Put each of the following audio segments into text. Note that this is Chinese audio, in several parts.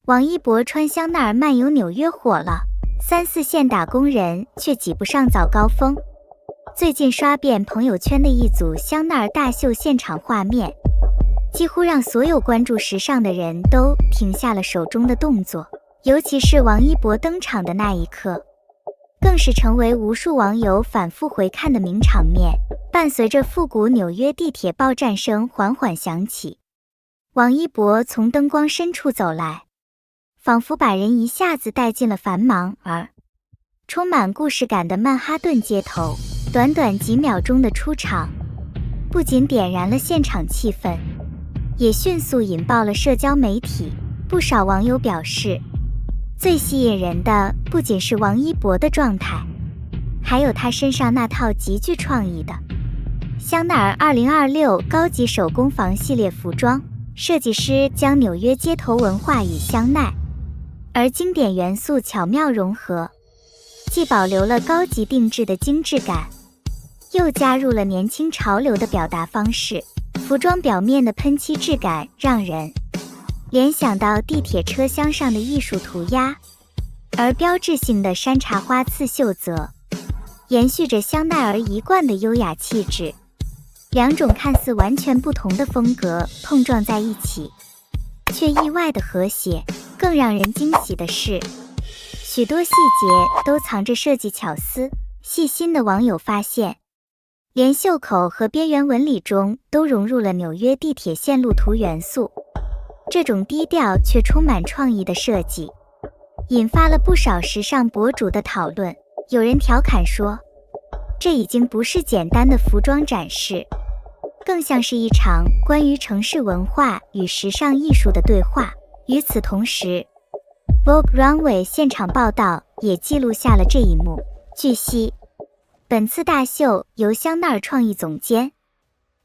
王一博穿香奈儿漫游纽约火了，3、4线打工人却挤不上早高峰。最近刷遍朋友圈的一组香奈儿大秀现场画面，几乎让所有关注时尚的人都停下了手中的动作，尤其是王一博登场的那一刻，更是成为无数网友反复回看的名场面。伴随着复古纽约地铁报站声缓缓响起，王一博从灯光深处走来，仿佛把人一下子带进了繁忙而充满故事感的曼哈顿街头。短短几秒钟的出场，不仅点燃了现场气氛，也迅速引爆了社交媒体。不少网友表示，最吸引人的不仅是王一博的状态，还有他身上那套极具创意的香奈儿2026高级手工坊系列服装。设计师将纽约街头文化与香奈儿经典元素巧妙融合，既保留了高级定制的精致感，又加入了年轻潮流的表达方式。服装表面的喷漆质感让人联想到地铁车厢上的艺术涂鸦，而标志性的山茶花刺绣则延续着香奈儿一贯的优雅气质。两种看似完全不同的风格碰撞在一起，却意外的和谐。更让人惊喜的是，许多细节都藏着设计巧思。细心的网友发现，连袖口和边缘纹理中都融入了纽约地铁线路图元素。这种低调却充满创意的设计，引发了不少时尚博主的讨论。有人调侃说，这已经不是简单的服装展示，更像是一场关于城市文化与时尚艺术的对话。与此同时， Vogue Runway 现场报道也记录下了这一幕。据悉，本次大秀由香奈儿创意总监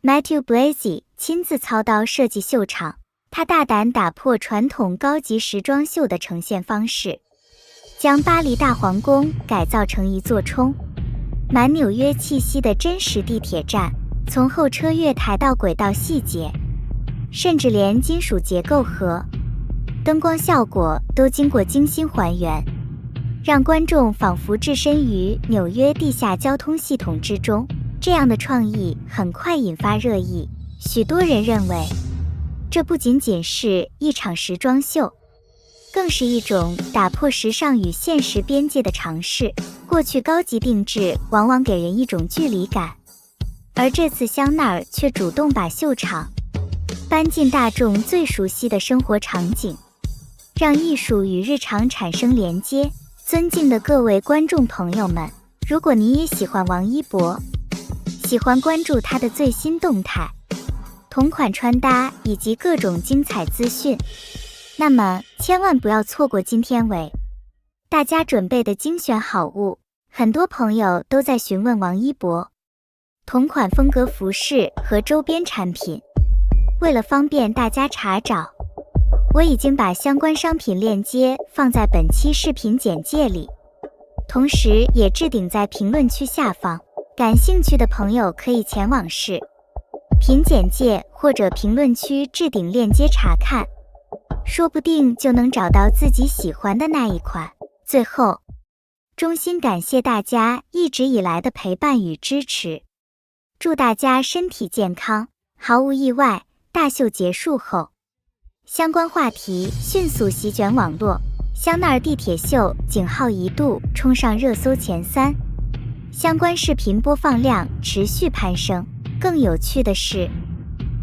Matthew Blazy 亲自操刀设计秀场，他大胆打破传统高级时装秀的呈现方式，将巴黎大皇宫改造成一座充满纽约气息的真实地铁站。从候车月台到轨道细节，甚至连金属结构和灯光效果都经过精心还原，让观众仿佛置身于纽约地下交通系统之中。这样的创意很快引发热议，许多人认为，这不仅仅是一场时装秀，更是一种打破时尚与现实边界的尝试。过去高级定制往往给人一种距离感，而这次香奈儿却主动把秀场搬进大众最熟悉的生活场景，让艺术与日常产生连接。尊敬的各位观众朋友们，如果你也喜欢王一博，喜欢关注他的最新动态、同款穿搭以及各种精彩资讯，那么千万不要错过今天为大家准备的精选好物。很多朋友都在询问王一博同款风格服饰和周边产品，为了方便大家查找，我已经把相关商品链接放在本期视频简介里，同时也置顶在评论区下方，感兴趣的朋友可以前往视频简介或者评论区置顶链接查看，说不定就能找到自己喜欢的那一款。最后，衷心感谢大家一直以来的陪伴与支持，祝大家身体健康。毫无意外，大秀结束后，相关话题迅速席卷网络，香奈儿地铁秀井号一度冲上热搜前3，相关视频播放量持续攀升。更有趣的是，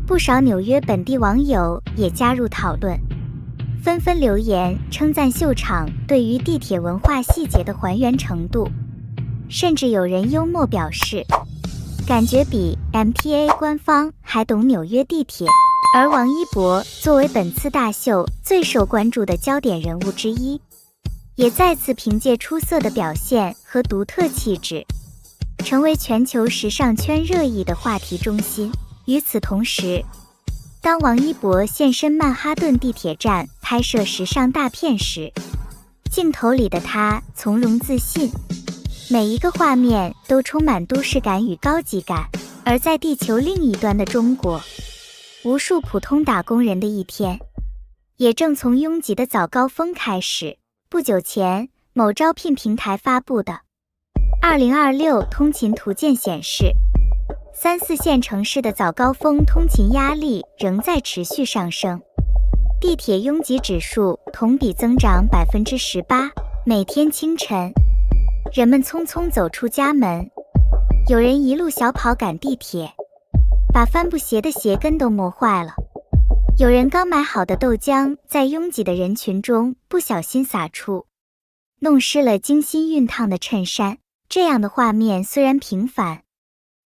不少纽约本地网友也加入讨论，纷纷留言称赞秀场对于地铁文化细节的还原程度，甚至有人幽默表示，感觉比 MTA 官方还懂纽约地铁。而王一博作为本次大秀最受关注的焦点人物之一，也再次凭借出色的表现和独特气质，成为全球时尚圈热议的话题中心。与此同时，当王一博现身曼哈顿地铁站拍摄时尚大片时，镜头里的他从容自信，每一个画面都充满都市感与高级感。而在地球另一端的中国，无数普通打工人的一天也正从拥挤的早高峰开始。不久前，某招聘平台发布的2026通勤图鉴显示，3、4线城市的早高峰通勤压力仍在持续上升，地铁拥挤指数同比增长18%。每天清晨，人们匆匆走出家门，有人一路小跑赶地铁，把帆布鞋的鞋跟都磨坏了。有人刚买好的豆浆在拥挤的人群中不小心洒出，弄湿了精心熨烫的衬衫。这样的画面虽然平凡，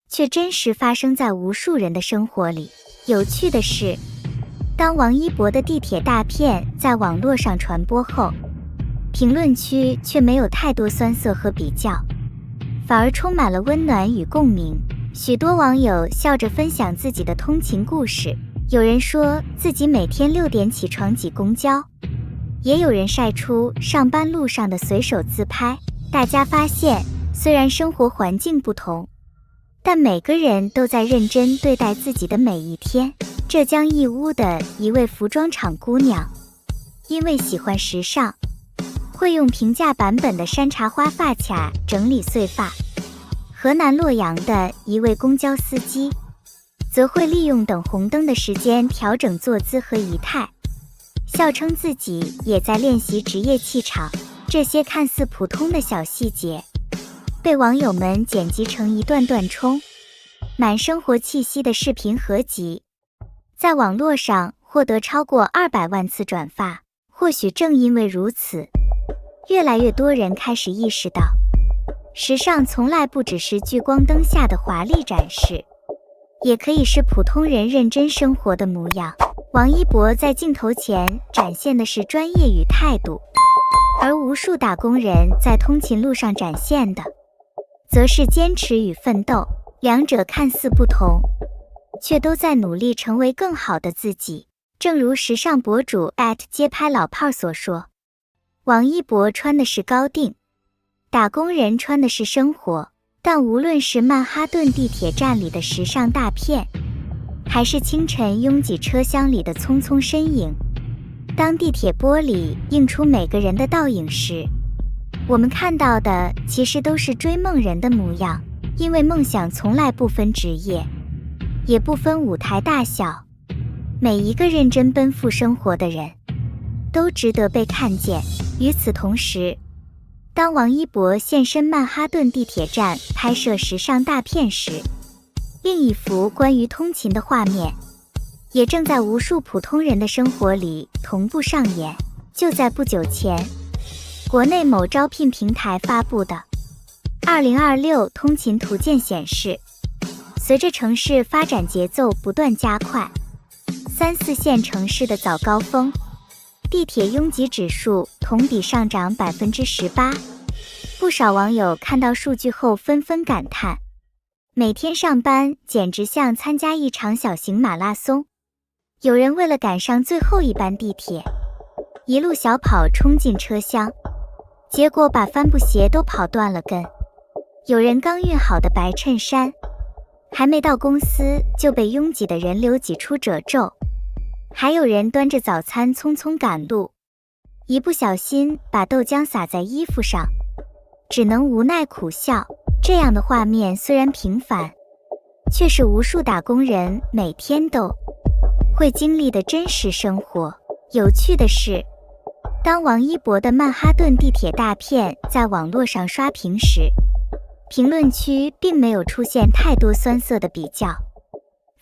却真实发生在无数人的生活里。有趣的是，当王一博的地铁大片在网络上传播后，评论区却没有太多酸涩和比较，反而充满了温暖与共鸣。许多网友笑着分享自己的通勤故事，有人说自己每天6点起床挤公交，也有人晒出上班路上的随手自拍。大家发现，虽然生活环境不同，但每个人都在认真对待自己的每一天。浙江义乌的一位服装厂姑娘，因为喜欢时尚，会用平价版本的山茶花发卡整理碎发。河南洛阳的一位公交司机，则会利用等红灯的时间调整坐姿和仪态，笑称自己也在练习职业气场。这些看似普通的小细节，被网友们剪辑成一段段充满生活气息的视频合集，在网络上获得超过200万次转发。或许正因为如此，越来越多人开始意识到，时尚从来不只是聚光灯下的华丽展示，也可以是普通人认真生活的模样。王一博在镜头前展现的是专业与态度，而无数打工人在通勤路上展现的，则是坚持与奋斗。两者看似不同，却都在努力成为更好的自己。正如时尚博主街拍老炮所说，王一博穿的是高定，打工人穿的是生活。但无论是曼哈顿地铁站里的时尚大片，还是清晨拥挤车厢里的匆匆身影，当地铁玻璃映出每个人的倒影时，我们看到的其实都是追梦人的模样。因为梦想从来不分职业，也不分舞台大小，每一个认真奔赴生活的人都值得被看见。与此同时，当王一博现身曼哈顿地铁站拍摄时尚大片时，另一幅关于通勤的画面也正在无数普通人的生活里同步上演。就在不久前，国内某招聘平台发布的2026通勤图鉴显示，随着城市发展节奏不断加快，3、4线城市的早高峰地铁拥挤指数同比上涨18%。不少网友看到数据后纷纷感叹，每天上班简直像参加一场小型马拉松。有人为了赶上最后一班地铁，一路小跑冲进车厢，结果把帆布鞋都跑断了跟。有人刚熨好的白衬衫，还没到公司就被拥挤的人流挤出褶皱。还有人端着早餐匆匆赶路，一不小心把豆浆洒在衣服上，只能无奈苦笑。这样的画面虽然平凡，却是无数打工人每天都会经历的真实生活。有趣的是，当王一博的曼哈顿地铁大片在网络上刷屏时，评论区并没有出现太多酸涩的比较，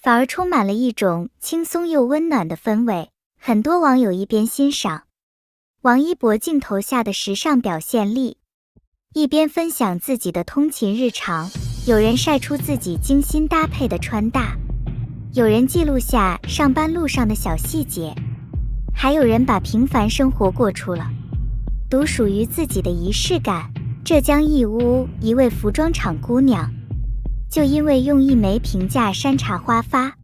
反而充满了一种轻松又温暖的氛围。很多网友一边欣赏王一博镜头下的时尚表现力，一边分享自己的通勤日常。有人晒出自己精心搭配的穿搭，有人记录下上班路上的小细节，还有人把平凡生活过出了独属于自己的仪式感。浙江义乌一位服装厂姑娘，就因为用一枚平价山茶花发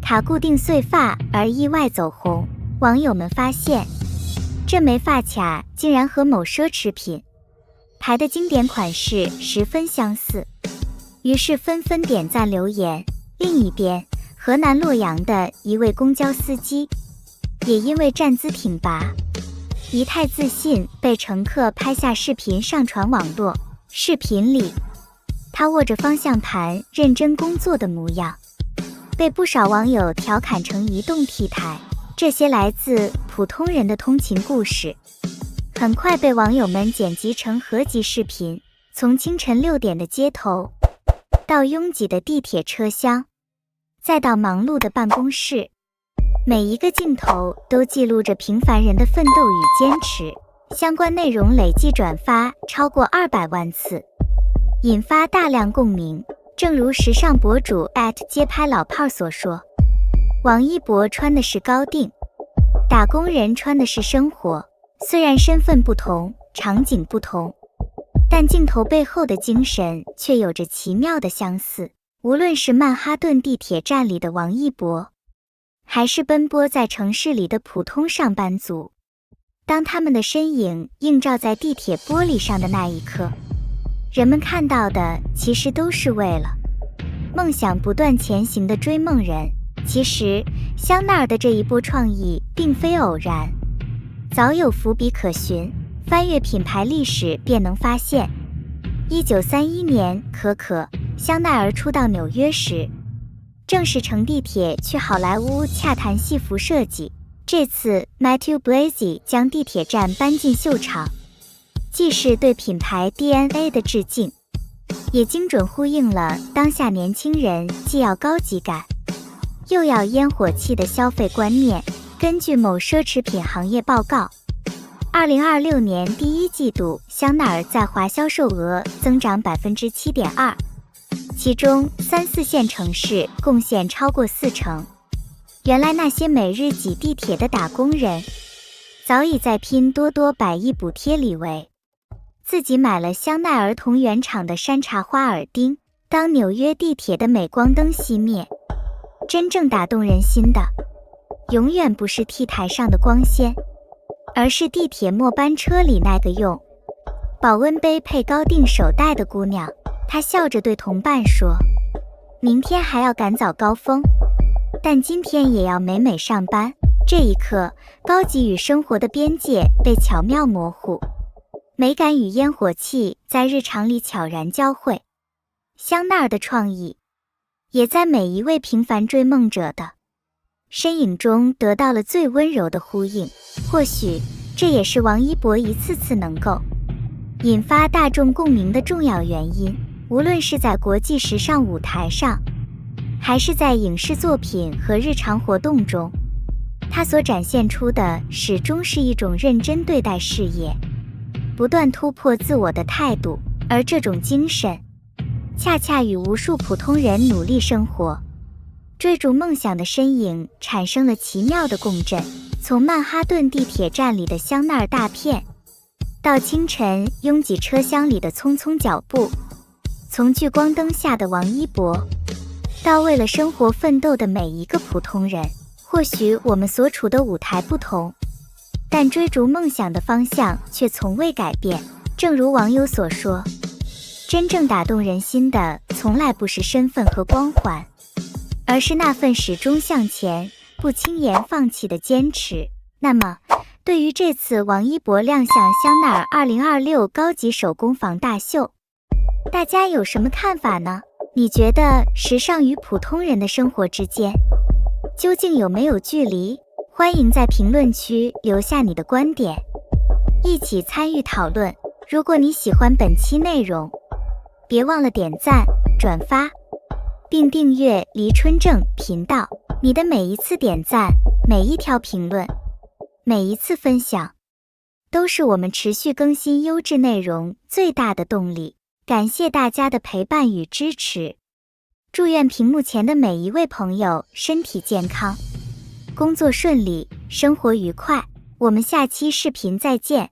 卡固定碎发而意外走红。网友们发现，这枚发卡竟然和某奢侈品牌的经典款式十分相似，于是纷纷点赞留言。另一边，河南洛阳的一位公交司机也因为站姿挺拔，仪态自信，被乘客拍下视频上传网络。视频里，他握着方向盘认真工作的模样，被不少网友调侃成移动 T 台。这些来自普通人的通勤故事，很快被网友们剪辑成合集视频。从清晨6点的街头，到拥挤的地铁车厢，再到忙碌的办公室，每一个镜头都记录着平凡人的奋斗与坚持。相关内容累计转发超过200万次，引发大量共鸣。正如时尚博主街拍老炮所说，王一博穿的是高定，打工人穿的是生活。虽然身份不同，场景不同，但镜头背后的精神却有着奇妙的相似。无论是曼哈顿地铁站里的王一博，还是奔波在城市里的普通上班族，当他们的身影映照在地铁玻璃上的那一刻，人们看到的其实都是为了梦想不断前行的追梦人。其实香奈儿的这一波创意并非偶然，早有伏笔可循，翻阅品牌历史便能发现。1931年，香奈儿初到纽约时，正是乘地铁去好莱坞洽谈戏服设计。这次 Matthew Blazy 将地铁站搬进秀场，既是对品牌 DNA 的致敬，也精准呼应了当下年轻人既要高级感，又要烟火气的消费观念。根据某奢侈品行业报告，2026年第一季度香奈儿在华销售额增长 7.2%， 其中3、4线城市贡献超过40%。原来那些每日挤地铁的打工人，早已在拼多多100亿补贴里为自己买了香奈儿同源厂的山茶花耳钉。当纽约地铁的镁光灯熄灭，真正打动人心的，永远不是 T 台上的光鲜，而是地铁末班车里那个用保温杯配高定手袋的姑娘。她笑着对同伴说，明天还要赶早高峰，但今天也要美美上班。这一刻，高级与生活的边界被巧妙模糊，美感与烟火气在日常里悄然交汇。香奈儿的创意也在每一位平凡追梦者的身影中得到了最温柔的呼应。或许这也是王一博一次次能够引发大众共鸣的重要原因。无论是在国际时尚舞台上，还是在影视作品和日常活动中，他所展现出的始终是一种认真对待事业、不断突破自我的态度。而这种精神恰恰与无数普通人努力生活、追逐梦想的身影产生了奇妙的共振。从曼哈顿地铁站里的香奈儿大片，到清晨拥挤车厢里的匆匆脚步，从聚光灯下的王一博，到为了生活奋斗的每一个普通人。或许我们所处的舞台不同，但追逐梦想的方向却从未改变。正如网友所说，真正打动人心的从来不是身份和光环，而是那份始终向前、不轻言放弃的坚持。那么，对于这次王一博亮相香奈儿2026高级手工坊大秀，大家有什么看法呢？你觉得时尚与普通人的生活之间究竟有没有距离？欢迎在评论区留下你的观点，一起参与讨论。如果你喜欢本期内容，别忘了点赞、转发，并订阅黎春正频道。你的每一次点赞、每一条评论、每一次分享，都是我们持续更新优质内容最大的动力。感谢大家的陪伴与支持，祝愿屏幕前的每一位朋友身体健康，工作顺利，生活愉快。我们下期视频再见。